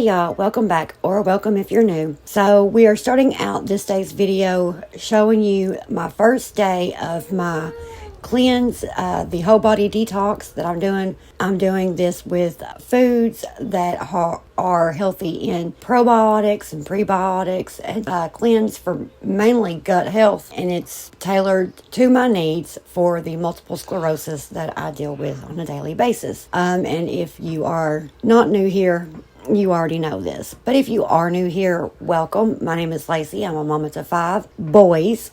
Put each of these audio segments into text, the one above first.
Hey y'all, welcome back, or welcome if you're new. So we are starting out this day's video showing you my first day of my cleanse, the whole body detox that I'm doing. I'm doing this with foods that are healthy in probiotics and prebiotics, and cleanse for mainly gut health, and it's tailored to my needs for the multiple sclerosis that I deal with on a daily basis. And if you are not new here, you already know this. But if you are new here, welcome. My name is Lacey. I'm a mama to 5 boys,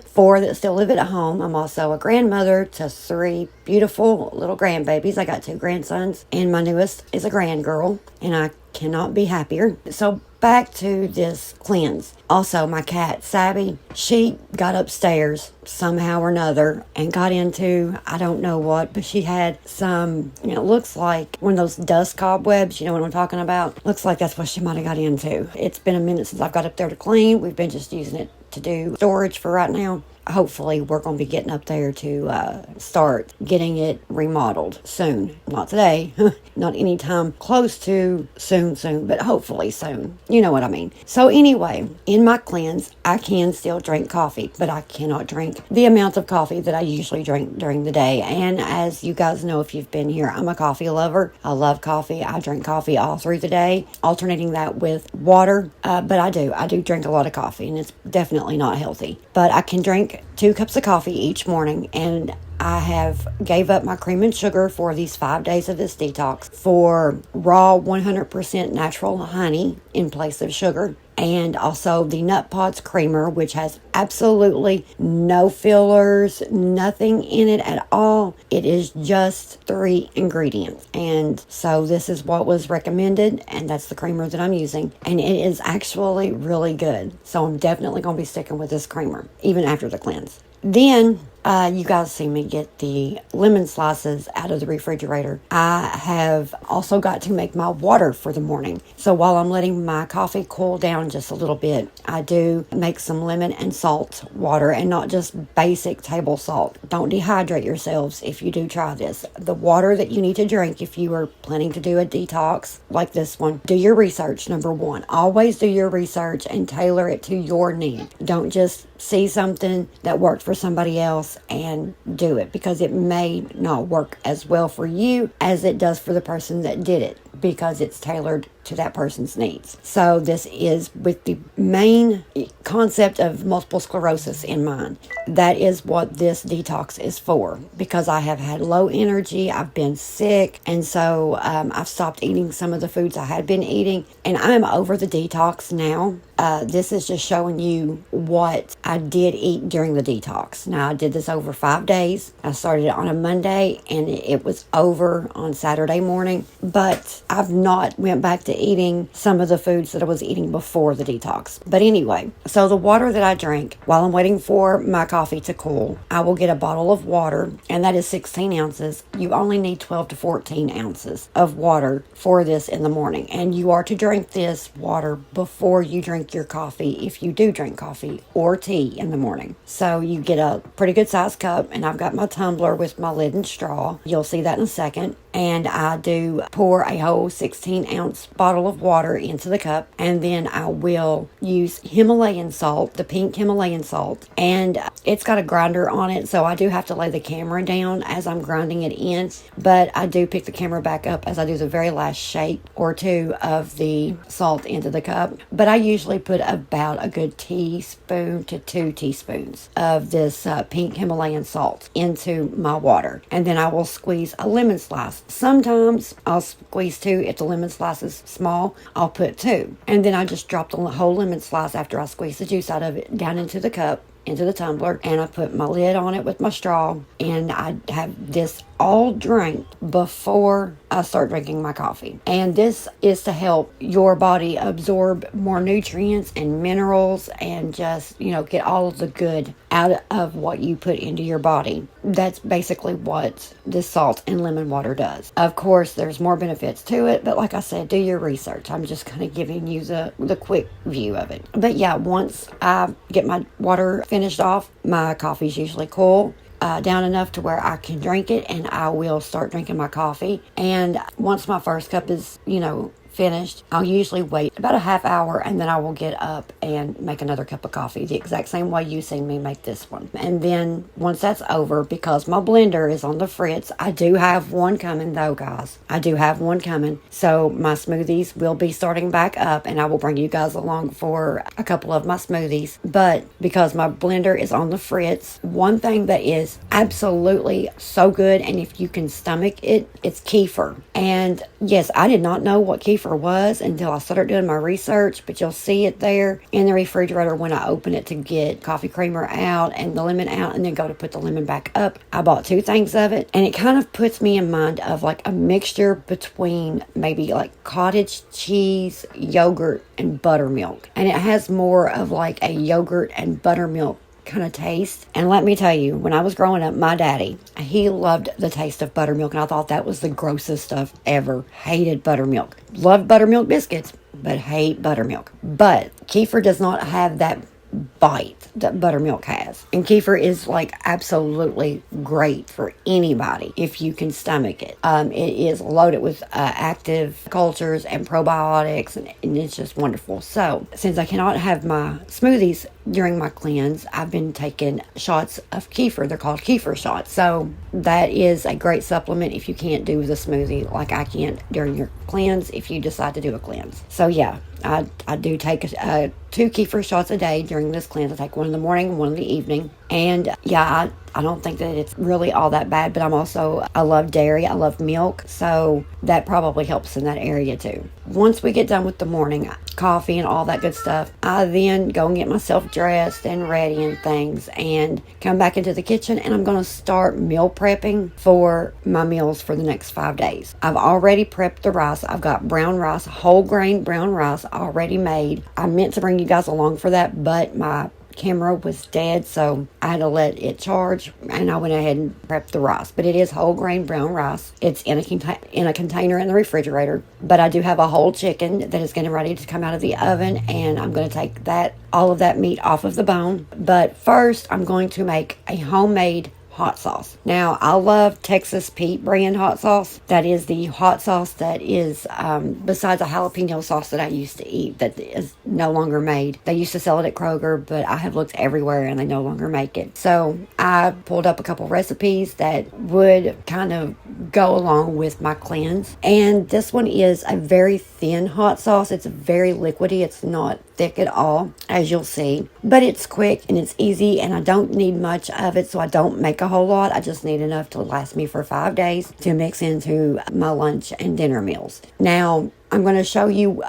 4 that still live at home. I'm also a grandmother to 3 beautiful little grandbabies. I got 2 grandsons, and my newest is a grandgirl, and I cannot be happier. So back to this cleanse. Also, my cat, Sabby, she got upstairs somehow or another and got into, I don't know what, but she had some, it looks like one of those dust cobwebs, you know what I'm talking about? Looks like that's what she might have got into. It's been a minute since I've got up there to clean. We've been just using it to do storage for right now. Hopefully we're going to be getting up there to start getting it remodeled soon. Not today, not anytime close to soon, but hopefully soon. You know what I mean. So anyway, in my cleanse, I can still drink coffee, but I cannot drink the amount of coffee that I usually drink during the day. And as you guys know, if you've been here, I'm a coffee lover. I love coffee. I drink coffee all through the day, alternating that with water. But I do drink a lot of coffee, and it's definitely not healthy. But I can drink 2 cups of coffee each morning, and I have gave up my cream and sugar for these 5 days of this detox for raw 100% natural honey in place of sugar, and also the Nut Pods creamer, which has absolutely no fillers, nothing in it at all. It is just 3 ingredients, and so this is what was recommended, and that's the creamer that I'm using, and it is actually really good. So I'm definitely going to be sticking with this creamer even after the cleanse. Then you guys see me get the lemon slices out of the refrigerator. I have also got to make my water for the morning. So while I'm letting my coffee cool down just a little bit, I do make some lemon and salt water, and not just basic table salt. Don't dehydrate yourselves if you do try this. The water that you need to drink if you are planning to do a detox like this one, do your research, number 1. Always do your research and tailor it to your need. Don't just see something that worked for somebody else and do it, because it may not work as well for you as it does for the person that did it, because it's tailored to that person's needs. So this is with the main concept of multiple sclerosis in mind. That is what this detox is for, because I have had low energy, I've been sick, and so I've stopped eating some of the foods I had been eating, and I'm over the detox now. This is just showing you what I did eat during the detox. Now, I did this over 5 days. I started on a Monday, and it was over on Saturday morning, but I've not went back to eating some of the foods that I was eating before the detox. But anyway, so the water that I drink while I'm waiting for my coffee to cool, I will get a bottle of water, and that is 16 ounces. You only need 12 to 14 ounces of water for this in the morning, and you are to drink this water before you drink your coffee if you do drink coffee or tea in the morning. So you get a pretty good sized cup, and I've got my tumbler with my lid and straw. You'll see that in a second. And I do pour a whole 16-ounce bottle of water into the cup, and then I will use Himalayan salt, the pink Himalayan salt, and it's got a grinder on it, so I do have to lay the camera down as I'm grinding it in, but I do pick the camera back up as I do the very last shake or 2 of the salt into the cup. But I usually put about a good teaspoon to 2 teaspoons of this pink Himalayan salt into my water, and then I will squeeze a lemon slice. Sometimes I'll squeeze 2. If the lemon slice is small, I'll put 2. And then I just drop the whole lemon slice after I squeeze the juice out of it down into the cup, into the tumbler, and I put my lid on it with my straw, and I have this all drank before I start drinking my coffee. And this is to help your body absorb more nutrients and minerals, and just, get all of the good out of what you put into your body. That's basically what this salt and lemon water does. Of course, there's more benefits to it, but like I said, do your research. I'm just kind of giving you the quick view of it. But yeah, once I get my water finished off, my coffee's usually cool. down enough to where I can drink it, and I will start drinking my coffee. And once my first cup is, finished, I'll usually wait about a half hour, and then I will get up and make another cup of coffee the exact same way you seen me make this one. And then once that's over, because my blender is on the fritz, I do have one coming though, guys. I do have one coming. So my smoothies will be starting back up, and I will bring you guys along for a couple of my smoothies. But because my blender is on the fritz, one thing that is absolutely so good, and if you can stomach it, it's kefir. And yes, I did not know what kefir was until I started doing my research, but you'll see it there in the refrigerator when I open it to get coffee creamer out and the lemon out, and then go to put the lemon back up. I bought 2 things of it, and it kind of puts me in mind of like a mixture between maybe like cottage cheese, yogurt, and buttermilk. And it has more of like a yogurt and buttermilk kind of taste. And let me tell you, when I was growing up, my daddy, he loved the taste of buttermilk, and I thought that was the grossest stuff ever. Hated buttermilk. Loved buttermilk biscuits, but hate buttermilk. But kefir does not have that bite that buttermilk has, and kefir is like absolutely great for anybody if you can stomach it. It is loaded with active cultures and probiotics, and it's just wonderful. So since I cannot have my smoothies during my cleanse, I've been taking shots of kefir. They're called kefir shots. So that is a great supplement if you can't do the smoothie like I can't during your cleanse, if you decide to do a cleanse. So yeah, I do take 2 kefir shots a day during this cleanse. I take one in the morning and one in the evening. And yeah, I don't think that it's really all that bad, but I love dairy, I love milk, so that probably helps in that area too. Once we get done with the morning coffee and all that good stuff, I then go and get myself dressed and ready and things, and come back into the kitchen, and I'm going to start meal prepping for my meals for the next 5 days. I've already prepped the rice. I've got brown rice, whole grain brown rice already made. I meant to bring you guys along for that, but my camera was dead, so I had to let it charge, and I went ahead and prepped the rice. But it is whole grain brown rice. It's in a container in the refrigerator. But I do have a whole chicken that is getting ready to come out of the oven, and I'm going to take all of that meat off of the bone. But first, I'm going to make a homemade hot sauce. Now, I love Texas Pete brand hot sauce. That is the hot sauce that is besides a jalapeno sauce that I used to eat that is no longer made. They used to sell it at Kroger, but I have looked everywhere and they no longer make it. So I pulled up a couple recipes that would kind of go along with my cleanse. And this one is a very thin hot sauce. It's very liquidy. It's not thick at all, as you'll see. But it's quick and it's easy, and I don't need much of it, so I don't make a whole lot. I just need enough to last me for 5 days to mix into my lunch and dinner meals. Now, I'm going to show you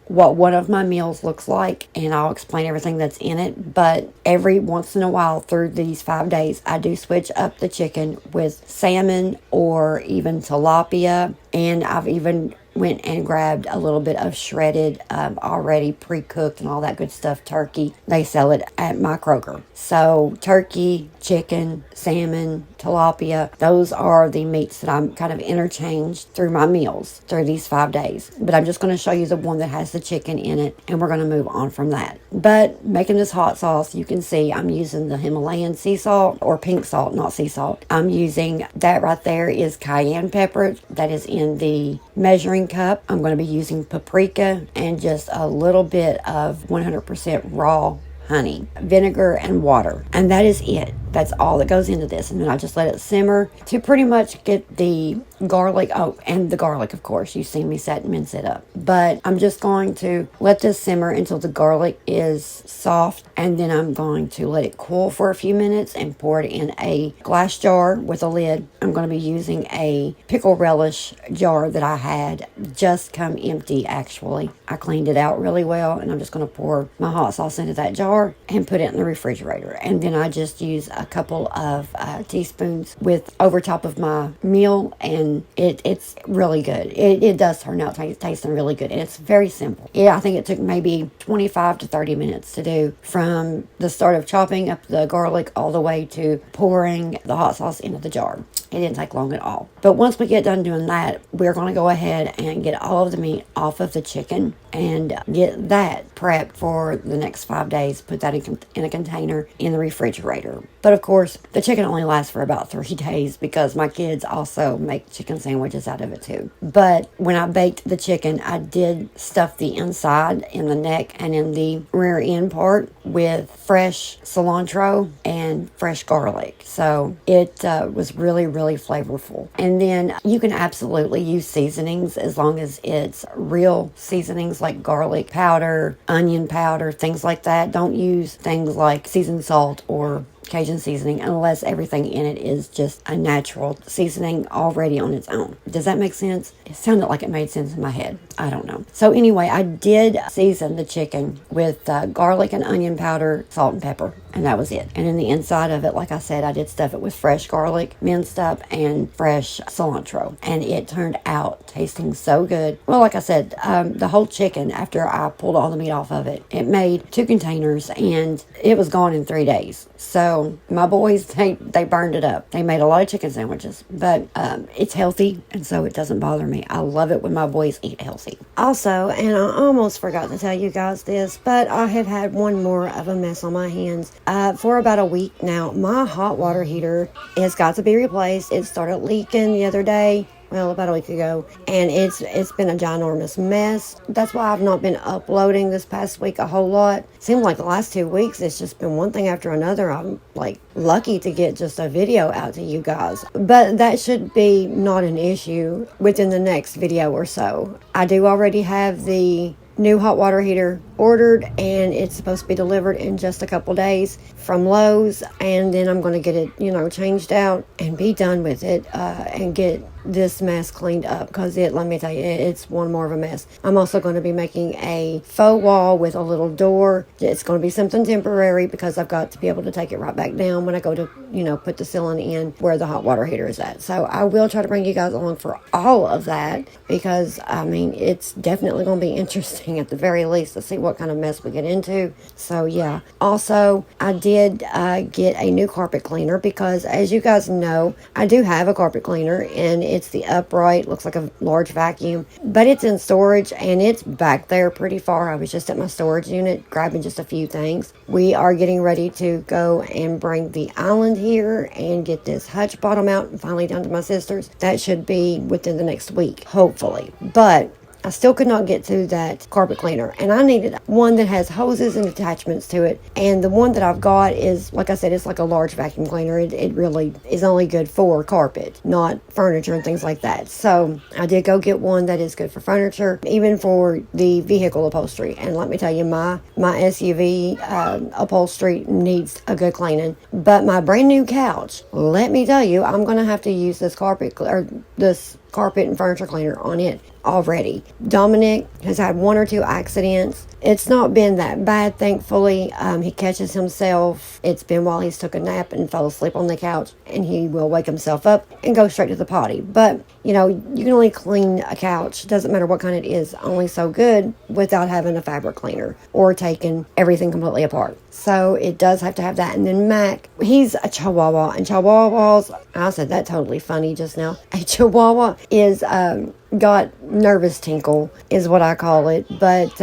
what one of my meals looks like, and I'll explain everything that's in it. But every once in a while through these 5 days, I do switch up the chicken with salmon or even tilapia, and I've even went and grabbed a little bit of shredded, already pre-cooked and all that good stuff turkey. They sell it at my Kroger. So turkey, chicken, salmon, tilapia, those are the meats that I'm kind of interchanged through my meals through these 5 days. But I'm just going to show you the one that has the chicken in it, and we're going to move on from that. But making this hot sauce, you can see I'm using the Himalayan sea salt, or pink salt, not sea salt. I'm using that right there is cayenne pepper that is in the measuring cup. I'm going to be using paprika and just a little bit of 100% raw honey, vinegar, and water. And that is it. That's all that goes into this. And then I just let it simmer to pretty much get the garlic. Oh, and the garlic, of course. You've seen me set and mince it up. But I'm just going to let this simmer until the garlic is soft. And then I'm going to let it cool for a few minutes and pour it in a glass jar with a lid. I'm going to be using a pickle relish jar that I had just come empty, actually. I cleaned it out really well, and I'm just going to pour my hot sauce into that jar and put it in the refrigerator. And then I just use a couple of teaspoons over top of my meal, and it's really good. It does turn out tasting really good, and it's very simple. I think it took maybe 25 to 30 minutes to do, from the start of chopping up the garlic all the way to pouring the hot sauce into the jar. It didn't take long at all. But once we get done doing that, we're going to go ahead and get all of the meat off of the chicken and get that prepped for the next 5 days. Put that in a container in the refrigerator. But of course, the chicken only lasts for about 3 days because my kids also make chicken sandwiches out of it too. But when I baked the chicken, I did stuff the inside, in the neck, and in the rear end part with fresh cilantro and fresh garlic. So it was really, really flavorful. And then you can absolutely use seasonings as long as it's real seasonings like garlic powder, onion powder, things like that. Don't use things like seasoned salt or Cajun seasoning unless everything in it is just a natural seasoning already on its own. Does that make sense? It sounded like it made sense in my head. I don't know. So anyway, I did season the chicken with garlic and onion powder, salt and pepper, and that was it. And in the inside of it, like I said, I did stuff it with fresh garlic, minced up, and fresh cilantro. And it turned out tasting so good. Well, like I said, the whole chicken, after I pulled all the meat off of it, it made 2 containers and it was gone in 3 days. So my boys, they burned it up. They made a lot of chicken sandwiches, but it's healthy, and so it doesn't bother me. I love it when my boys eat healthy. Also, and I almost forgot to tell you guys this, but I have had one more of a mess on my hands for about a week now. My hot water heater has got to be replaced. It started leaking the other day. Well, about a week ago, and it's been a ginormous mess. That's why I've not been uploading this past week a whole lot. Seemed like the last 2 weeks it's just been one thing after another. I'm like lucky to get just a video out to you guys, but that should be not an issue within the next video or so. I do already have the new hot water heater ordered, and it's supposed to be delivered in just a couple days from Lowe's, and then I'm going to get it, changed out and be done with it and get this mess cleaned up, because let me tell you, it's one more of a mess. I'm also going to be making a faux wall with a little door. It's going to be something temporary because I've got to be able to take it right back down when I go to, put the ceiling in where the hot water heater is at. So I will try to bring you guys along for all of that, because it's definitely going to be interesting at the very least to see what kind of mess we get into. So yeah. Also, I did get a new carpet cleaner because, as you guys know, I do have a carpet cleaner, and it's the upright, looks like a large vacuum, but it's in storage and it's back there pretty far. I was just at my storage unit grabbing just a few things. We are getting ready to go and bring the island here and get this hutch bottom out and finally down to my sister's. That should be within the next week, hopefully. But I still could not get to that carpet cleaner, and I needed one that has hoses and attachments to it. And the one that I've got is, like I said, it's like a large vacuum cleaner. It really is only good for carpet, not furniture and things like that. So I did go get one that is good for furniture, even for the vehicle upholstery. And let me tell you, my SUV upholstery needs a good cleaning. But my brand new couch, let me tell you, I'm going to have to use this carpet and furniture cleaner on it already. Dominic has had 1 or 2 accidents. It's not been that bad, thankfully. He catches himself. It's been while he's took a nap and fell asleep on the couch, and he will wake himself up and go straight to the potty. But you can only clean a couch, doesn't matter what kind it is, only so good without having a fabric cleaner or taking everything completely apart. So it does have to have that. And then Mac, he's a Chihuahua, and Chihuahuas, I said that totally funny just now. A Chihuahua is got nervous tinkle is what I call it, but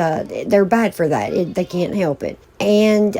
they're bad for that. They can't help it. And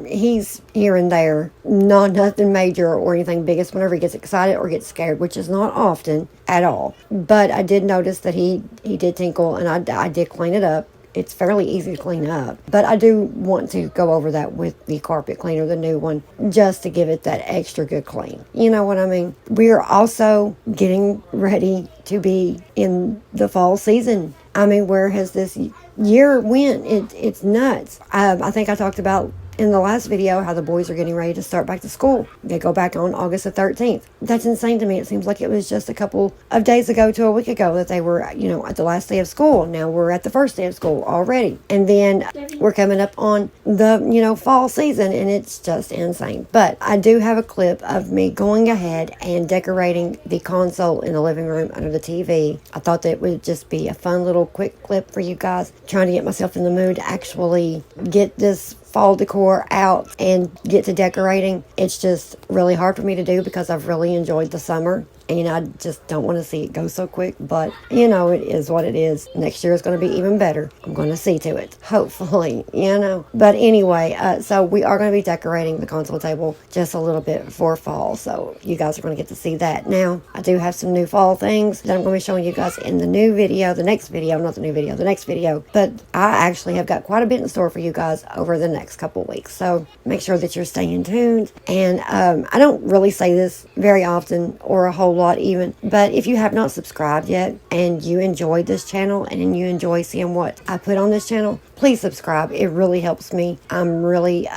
he's here and there, nothing major or anything big. It's whenever he gets excited or gets scared, which is not often at all. But I did notice that he did tinkle, and I did clean it up. It's fairly easy to clean up, but I do want to go over that with the carpet cleaner, the new one, just to give it that extra good clean. You know what I mean? We are also getting ready to be in the fall season. Where has this year went? It's nuts. I think I talked about in the last video how the boys are getting ready to start back to school. They go back on August the 13th. That's insane to me. It seems like it was just a couple of days ago to a week ago that they were, at the last day of school. Now we're at the first day of school already. And then we're coming up on the, fall season, and it's just insane. But I do have a clip of me going ahead and decorating the console in the living room under the TV. I thought that it would just be a fun little quick clip for you guys, trying to get myself in the mood to actually get this fall decor out and get to decorating. It's just really hard for me to do because I've really enjoyed the summer. And I just don't want to see it go so quick. But, it is what it is. Next year is going to be even better. I'm going to see to it. Hopefully, But anyway, so we are going to be decorating the console table just a little bit for fall. So you guys are going to get to see that. Now, I do have some new fall things that I'm going to be showing you guys in the next video. But I actually have got quite a bit in store for you guys over the next couple weeks. So make sure that you're staying tuned. And I don't really say this very often or a whole lot even, but if you have not subscribed yet and you enjoyed this channel and you enjoy seeing what I put on this channel, please subscribe. It really helps me. I'm really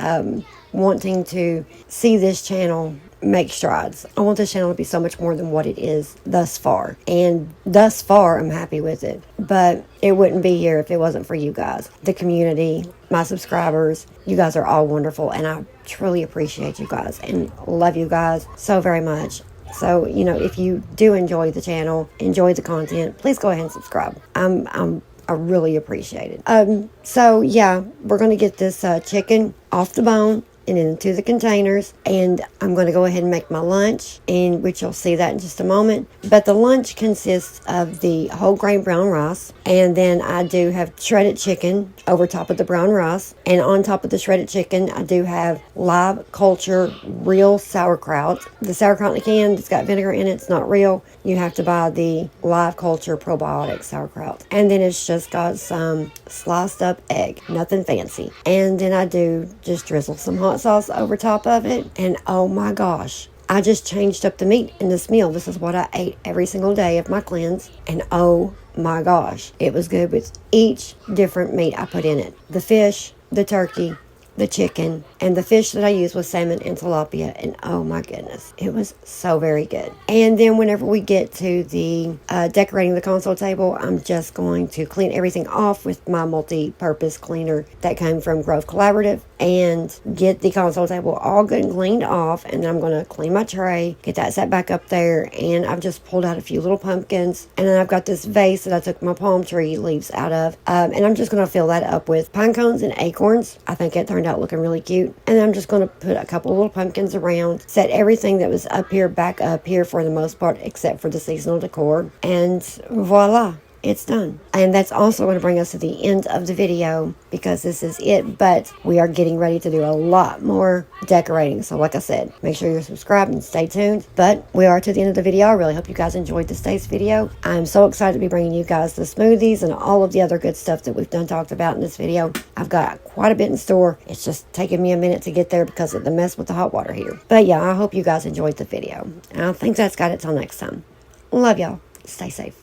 wanting to see this channel make strides. I want this channel to be so much more than what it is thus far. And thus far, I'm happy with it. But it wouldn't be here if it wasn't for you guys. The community, my subscribers, you guys are all wonderful. And I truly appreciate you guys and love you guys so very much. So, if you do enjoy the channel, enjoy the content, please go ahead and subscribe. I really appreciate it. So yeah, we're going to get this chicken off the bone and into the containers, and I'm going to go ahead and make my lunch, and which you'll see that in just a moment. But the lunch consists of the whole grain brown rice, and then I do have shredded chicken over top of the brown rice, and on top of the shredded chicken I do have live culture real sauerkraut. The sauerkraut in the can, it's got vinegar in it, it's not real. You have to buy the live culture probiotic sauerkraut, and then it's just got some sliced up egg, nothing fancy. And then I do just drizzle some hot sauce over top of it, and oh my gosh, I just changed up the meat in this meal. This is what I ate every single day of my cleanse, and oh my gosh, it was good with each different meat I put in it. The fish, the turkey, the chicken, and the fish that I used was salmon and tilapia, and oh my goodness, it was so very good. And then whenever we get to the decorating the console table, I'm just going to clean everything off with my multi-purpose cleaner that came from Grove Collaborative and get the console table all good and cleaned off. And then I'm going to clean my tray, get that set back up there, and I've just pulled out a few little pumpkins, and then I've got this vase that I took my palm tree leaves out of, and I'm just going to fill that up with pine cones and acorns. I think it turned out looking really cute. And then I'm just going to put a couple little pumpkins around, set everything that was up here back up here for the most part, except for the seasonal decor, and voila, it's done. And that's also going to bring us to the end of the video because this is it, but we are getting ready to do a lot more decorating. So like I said, make sure you're subscribed and stay tuned. But we are to the end of the video. I really hope you guys enjoyed this day's video. I'm so excited to be bringing you guys the smoothies and all of the other good stuff that we've done talked about in this video. I've got quite a bit in store. It's just taking me a minute to get there because of the mess with the hot water here. But yeah, I hope you guys enjoyed the video. And I think that's got it till next time. Love y'all. Stay safe.